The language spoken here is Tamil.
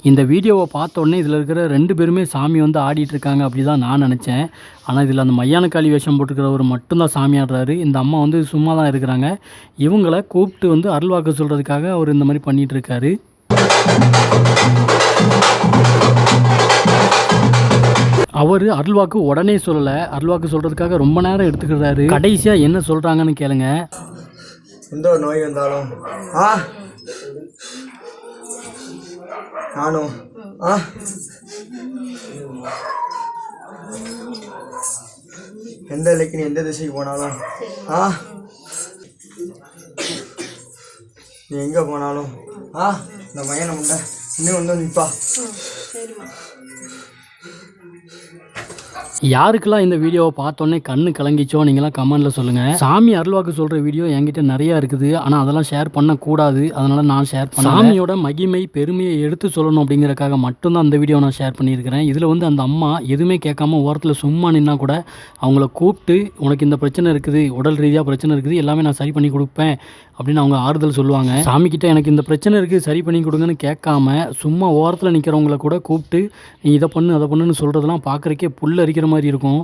இந்த வீடியோவை பார்த்தோன்னே இதில் இருக்கிற 2 பேருமே சாமி வந்து ஆடிட்டு இருக்காங்க அப்படி தான் நான் நினச்சேன். ஆனால் இதில் அந்த மையானக்காளி வேஷம் போட்டுருக்கிறவர் மட்டும்தான் சாமி ஆடுறாரு. இந்த அம்மா வந்து சும்மா தான் இருக்கிறாங்க. இவங்கள கூப்பிட்டு வந்து அருள்வாக்கு சொல்கிறதுக்காக அவர் இந்த மாதிரி பண்ணிகிட்டு இருக்காரு. அவர் அருள்வாக்கு உடனே சொல்லலை. அருள்வாக்கு சொல்கிறதுக்காக ரொம்ப நேரம் எடுத்துக்கிறாரு. கடைசியாக என்ன சொல்கிறாங்கன்னு கேளுங்க. எந்த ஒரு நோய் வந்தாலும் நானும் எந்த இலைக்கு நீ எந்த திசைக்கு போனாலும் நீ எங்கே போனாலும் இந்த மையனை முண்டை இன்னும் வந்து நிற்பா. யாருக்கெல்லாம் இந்த வீடியோவை பார்த்தோன்னே கண்ணு கலங்கிச்சோ நீங்களாம் கமெண்டில் சொல்லுங்கள். சாமி அருள்வாக்கு சொல்கிற வீடியோ என்கிட்ட நிறையா இருக்குது. ஆனால் அதெல்லாம் ஷேர் பண்ணக்கூடாது. அதனால் நான் ஷேர் பண்ண சாமியோட மகிமை பெருமையை எடுத்து சொல்லணும் அப்படிங்கிறக்காக மட்டும்தான் அந்த வீடியோ நான் ஷேர் பண்ணியிருக்கிறேன். இதில் வந்து அந்த அம்மா எதுவுமே கேட்காம ஓரத்தில் சும்மா நின்னா கூட அவங்கள கூப்பிட்டு உனக்கு இந்த பிரச்சனை இருக்குது, உடல் ரீதியாக பிரச்சனை இருக்குது, எல்லாமே நான் சரி பண்ணி கொடுப்பேன் அப்படின்னு அவங்க ஆறுதல் சொல்லுவாங்க. சாமிக்கிட்ட எனக்கு இந்த பிரச்சனை இருக்குது சரி பண்ணி கொடுங்கன்னு கேட்காம சும்மா ஓரத்தில் நிற்கிறவங்கள கூட கூப்பிட்டு நீ இதை பண்ணு அதை பண்ணுன்னு சொல்கிறதெல்லாம் பார்க்குறக்கே புல் அரிக்கிற மாதிரி இருக்கும்.